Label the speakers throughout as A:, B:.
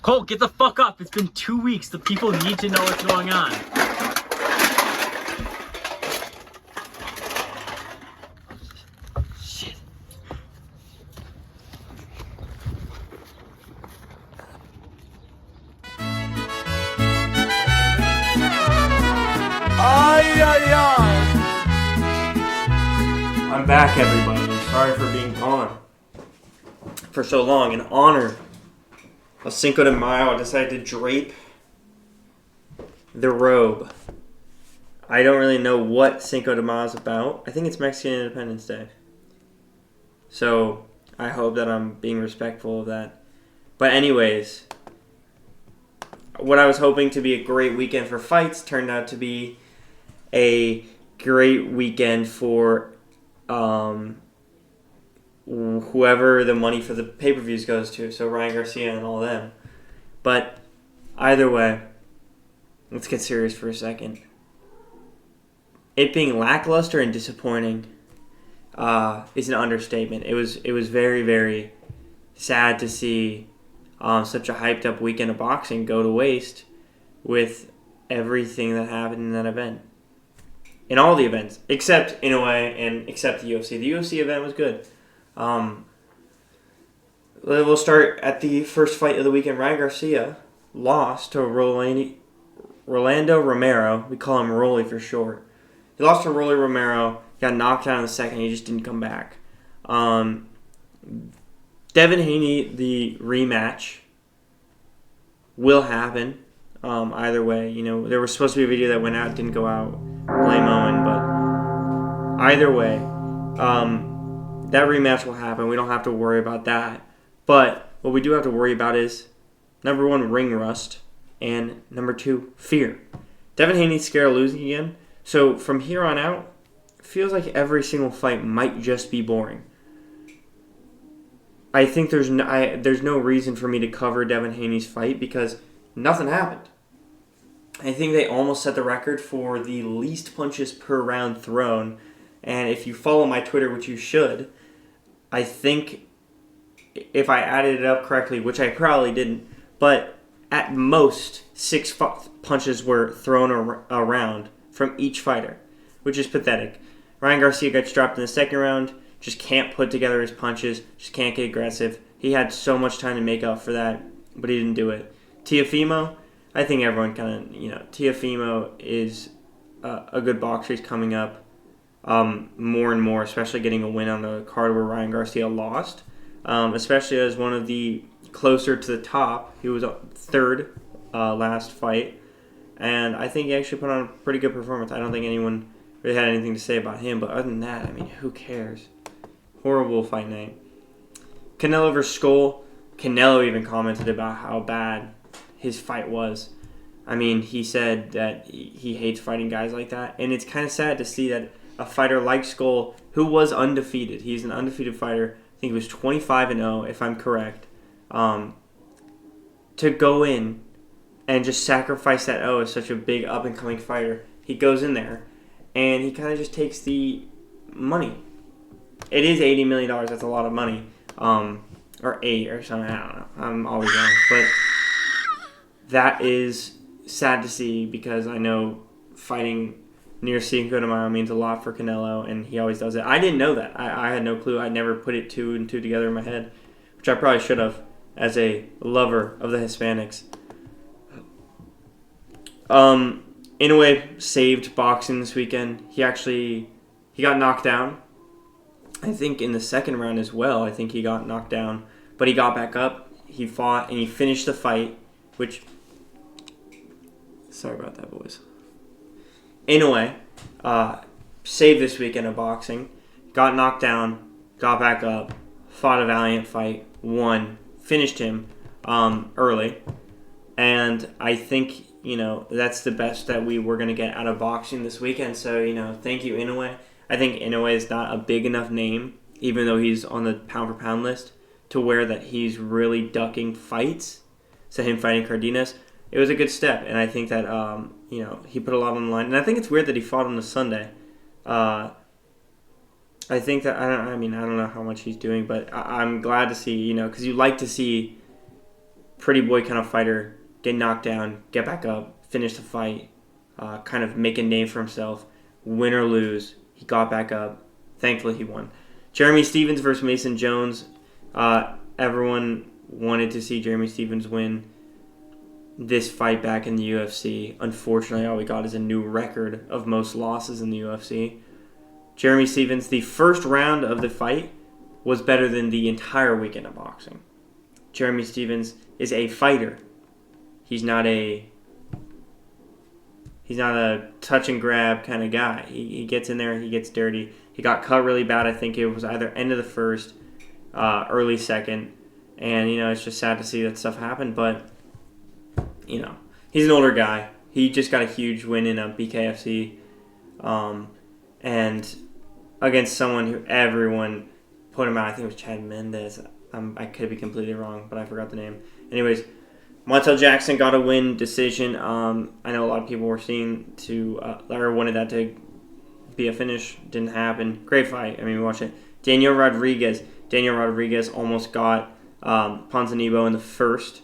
A: Cole, get the fuck up. It's been 2 weeks. The people need to know what's going on. Shit.
B: Ay, ay, ay.
C: I'm back, everybody. Sorry for being gone for so long. In honor of Cinco de Mayo, I decided to drape the robe. I don't really know what Cinco de Mayo is about. I think it's Mexican Independence Day. So I hope that I'm being respectful of that. But anyways, what I was hoping to be a great weekend for fights turned out to be a great weekend for whoever the money for the pay-per-views goes to, so Ryan Garcia and all them. But either way, let's get serious for a second. It being lackluster and disappointing is an understatement. It was very, very sad to see such a hyped up weekend of boxing go to waste with everything that happened in that event. In all the events, except in a way, and except the UFC. The UFC event was good. We'll start at the first fight of the weekend. Ryan Garcia lost to Rolando Romero. We call him Rolly for short. He lost to Rolly Romero. Got knocked out in the second. He just didn't come back. Devin Haney, the rematch will happen. Either way, there was supposed to be a video that went out, didn't go out. Blame Owen, but either way, that rematch will happen. We don't have to worry about that. But what we do have to worry about is, number one, ring rust, and number two, fear. Devin Haney's scared of losing again, so from here on out, it feels like every single fight might just be boring. I think there's no reason for me to cover Devin Haney's fight because nothing happened. I think they almost set the record for the least punches per round thrown. And if you follow my Twitter, which you should, I think if I added it up correctly, which I probably didn't, but at most 6 punches were thrown around from each fighter, which is pathetic. Ryan Garcia gets dropped in the second round, just can't put together his punches, just can't get aggressive. He had so much time to make up for that, but he didn't do it. Teofimo, I think everyone Teofimo is a good boxer. He's coming up more and more, especially getting a win on the card where Ryan Garcia lost, especially as one of the closer to the top. He was third last fight, and I think he actually put on a pretty good performance. I don't think anyone really had anything to say about him, but other than that, I mean, who cares? Horrible fight night. Canelo versus Skull. Canelo even commented about how bad his fight was. I mean, he said that he hates fighting guys like that, and it's kind of sad to see that a fighter like Skull, who was undefeated, he's an undefeated fighter, I think he was 25-0, if I'm correct, to go in and just sacrifice that O as such a big up-and-coming fighter. He goes in there, and he kind of just takes the money. It is $80 million, that's a lot of money, or 8 or something, I don't know, I'm always wrong, but that is sad to see because I know fighting near Cinco de Mayo means a lot for Canelo, and he always does it. I didn't know that. I had no clue. I never put it 2 and 2 together in my head, which I probably should have as a lover of the Hispanics. In a way, saved boxing this weekend. He got knocked down. I think in the second round as well. I think he got knocked down, but he got back up. He fought and he finished the fight, which... Sorry about that, boys. In a way, saved this weekend of boxing. Got knocked down, got back up, fought a valiant fight, won, finished him early. And I think, that's the best that we were going to get out of boxing this weekend. So, thank you, Inoue. I think Inoue is not a big enough name, even though he's on the pound-for-pound list, to where that he's really ducking fights. So him fighting Cardenas, it was a good step, and I think that he put a lot on the line. And I think it's weird that he fought on a Sunday. I think that I don't know how much he's doing, but I'm glad to see, because you like to see pretty boy kind of fighter, get knocked down, get back up, finish the fight, kind of make a name for himself, win or lose. He got back up. Thankfully, he won. Jeremy Stephens versus Mason Jones. Everyone wanted to see Jeremy Stephens win this fight back in the UFC. Unfortunately, all we got is a new record of most losses in the UFC. Jeremy Stephens, the first round of the fight was better than the entire weekend of boxing. Jeremy Stephens is a fighter. He's not a touch and grab kind of guy. He gets in there, he gets dirty. He got cut really bad. I think it was either end of the first, early second. And, it's just sad to see that stuff happen. But, he's an older guy. He just got a huge win in a BKFC. And against someone who everyone put him out. I think it was Chad Mendes. I could be completely wrong, but I forgot the name. Anyways, Montel Jackson got a win decision. I know a lot of people were wanted that to be a finish. Didn't happen. Great fight. We watched it. Daniel Rodriguez almost got Ponzinibbio in the first.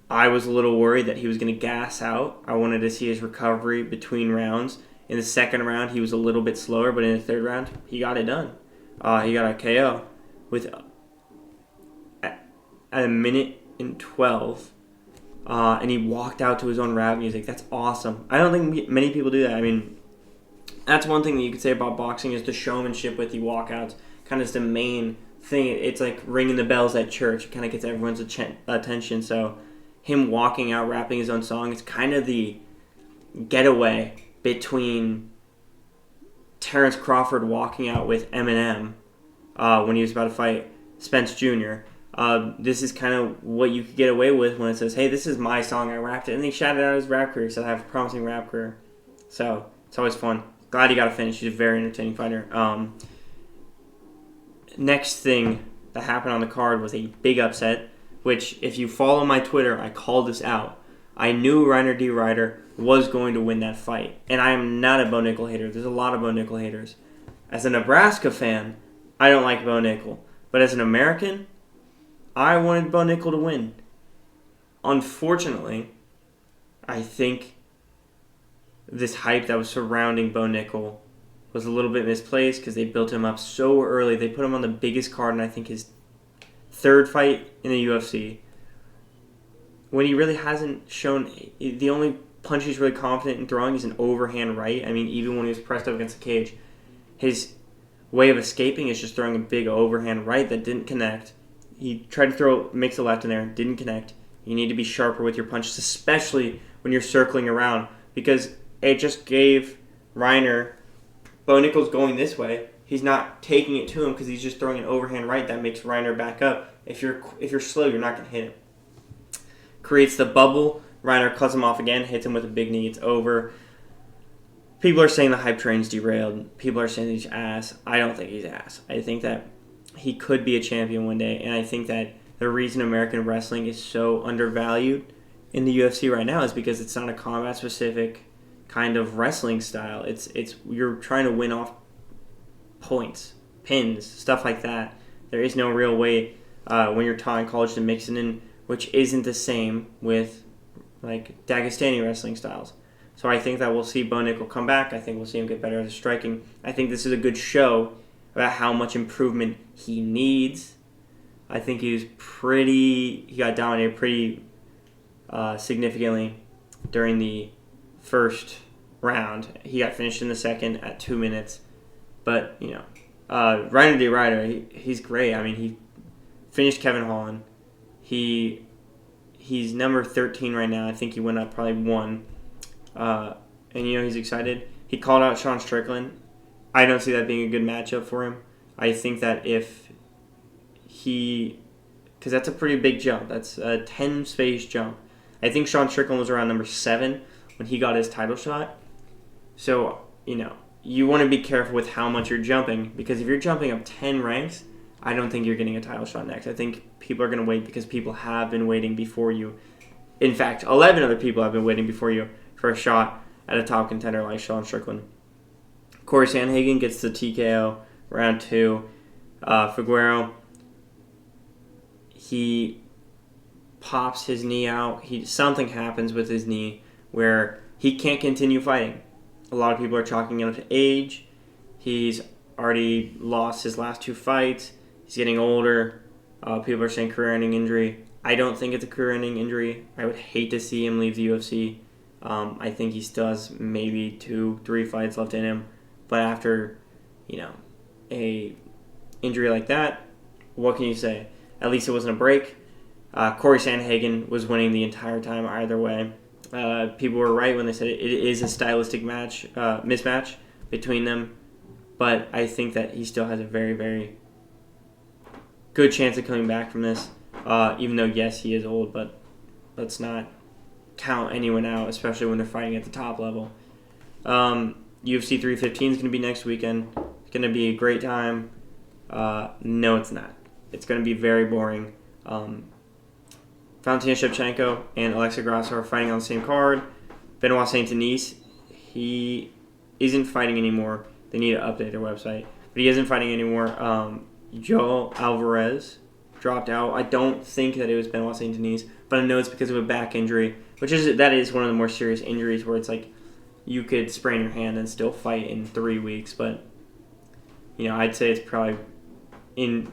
C: I was a little worried that he was going to gas out. I wanted to see his recovery between rounds. In the second round, he was a little bit slower, but in the third round, he got it done. He got a KO with at a minute and 12. And he walked out to his own rap music. That's awesome. I don't think many people do that. That's one thing that you could say about boxing is the showmanship with the walkouts. Kind of is the main thing. It's like ringing the bells at church. It kind of gets everyone's attention. So him walking out, rapping his own song, it's kind of the getaway between Terrence Crawford walking out with Eminem when he was about to fight Spence Jr. This is kind of what you could get away with when it says, hey, this is my song, I rapped it. And he shouted out his rap career, said I have a promising rap career. So it's always fun. Glad he got a finish. He's a very entertaining fighter. Next thing that happened on the card was a big upset, which if you follow my Twitter, I called this out. I knew Reiner D. Ryder was going to win that fight. And I am not a Bo Nickel hater. There's a lot of Bo Nickel haters. As a Nebraska fan, I don't like Bo Nickel. But as an American, I wanted Bo Nickel to win. Unfortunately, I think this hype that was surrounding Bo Nickel was a little bit misplaced because they built him up so early. They put him on the biggest card in, I think, his third fight in the UFC. When he really hasn't shown... The only punch he's really confident in throwing is an overhand right. Even when he was pressed up against the cage, his way of escaping is just throwing a big overhand right that didn't connect. He tried to mix a left in there, didn't connect. You need to be sharper with your punches, especially when you're circling around, because it just gave Reiner... Bo Nickel's going this way. He's not taking it to him because he's just throwing an overhand right that makes Reiner back up. If you're slow, you're not going to hit him. Creates the bubble. Reiner cuts him off again, hits him with a big knee. It's over. People are saying the hype train's derailed. People are saying he's ass. I don't think he's ass. I think that he could be a champion one day, and I think that the reason American wrestling is so undervalued in the UFC right now is because it's not a combat-specific kind of wrestling style. It's you're trying to win off points, pins, stuff like that. There is no real way when you're taught in college to mix it in, which isn't the same with like Dagestani wrestling styles. So I think that we'll see Bo Nickel come back. I think we'll see him get better at his striking. I think this is a good show about how much improvement he needs. I think he got dominated pretty significantly during the first round. He got finished in the second at 2 minutes. But, Reiner D. Ryder, he's great. He finished Kevin Holland. He's number 13 right now. I think he went up probably one. And, he's excited. He called out Sean Strickland. I don't see that being a good matchup for him. I think that because that's a pretty big jump. That's a 10-space jump. I think Sean Strickland was around number 7 when he got his title shot. So, you want to be careful with how much you're jumping, because if you're jumping up 10 ranks, I don't think you're getting a title shot next. I think people are going to wait because people have been waiting before you. In fact, 11 other people have been waiting before you for a shot at a top contender like Sean Strickland. Corey Sandhagen gets the TKO round 2. Figueroa, he pops his knee out. Something happens with his knee where he can't continue fighting. A lot of people are chalking it up to age. He's already lost his last 2 fights. He's getting older. People are saying career-ending injury. I don't think it's a career-ending injury. I would hate to see him leave the UFC. I think he still has maybe 2-3 fights left in him. But after, a injury like that, what can you say? At least it wasn't a break. Corey Sandhagen was winning the entire time either way. People were right when they said it is a stylistic mismatch between them. But I think that he still has a very, very good chance of coming back from this. Even though, yes, he is old, but let's not count anyone out, especially when they're fighting at the top level. UFC 315 is going to be next weekend. It's going to be a great time. No, it's not. It's going to be very boring. Valentina Shevchenko and Alexa Grasso are fighting on the same card. Benoit Saint-Denis, he isn't fighting anymore. They need to update their website. But he isn't fighting anymore. Joe Alvarez dropped out. I don't think that it was Benoit Saint-Denis, but I know it's because of a back injury, that is one of the more serious injuries where it's like you could sprain your hand and still fight in 3 weeks. But, I'd say it's probably in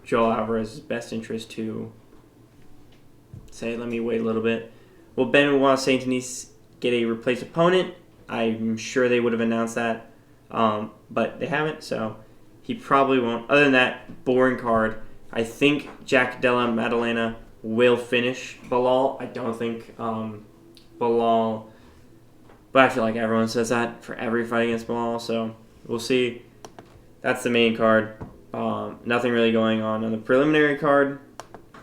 C: Joe Alvarez's best interest to say, let me wait a little bit. Will Benoit Saint-Denis get a replaced opponent? I'm sure they would have announced that, but they haven't, so he probably won't. Other than that, boring card. I think Jack Della Maddalena will finish Bilal. I don't think Bilal, but I feel like everyone says that for every fight against Bilal, so we'll see. That's the main card. Nothing really going on the preliminary card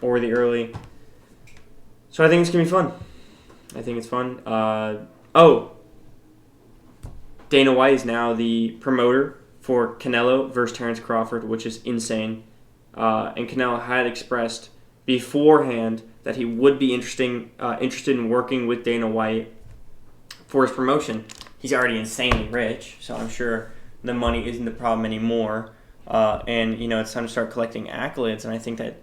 C: or the early. So I think it's going to be fun. I think it's fun. Dana White is now the promoter for Canelo versus Terence Crawford, which is insane. And Canelo had expressed beforehand that he would be interested in working with Dana White for his promotion. He's already insanely rich, so I'm sure the money isn't the problem anymore. And it's time to start collecting accolades, and I think that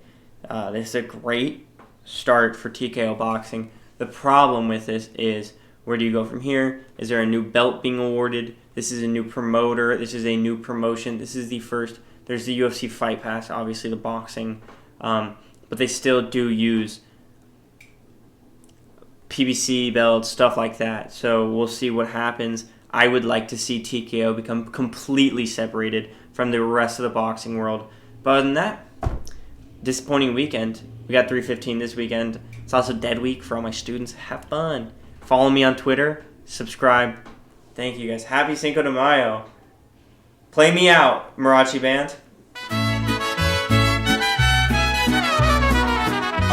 C: this is a great start for TKO boxing. The problem with this is, where do you go from here? Is there a new belt being awarded? This is a new promoter. This is a new promotion. This is the first. There's the UFC Fight Pass, obviously the boxing, but they still do use PBC belts, stuff like that. So we'll see what happens. I would like to see TKO become completely separated from the rest of the boxing world. But other than that, disappointing weekend. We got 315 this weekend. It's also dead week for all my students. Have fun. Follow me on Twitter. Subscribe. Thank you guys. Happy Cinco de Mayo. Play me out, Mariachi Band.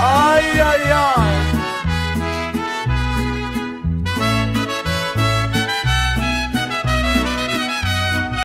B: Ay, ay, ay.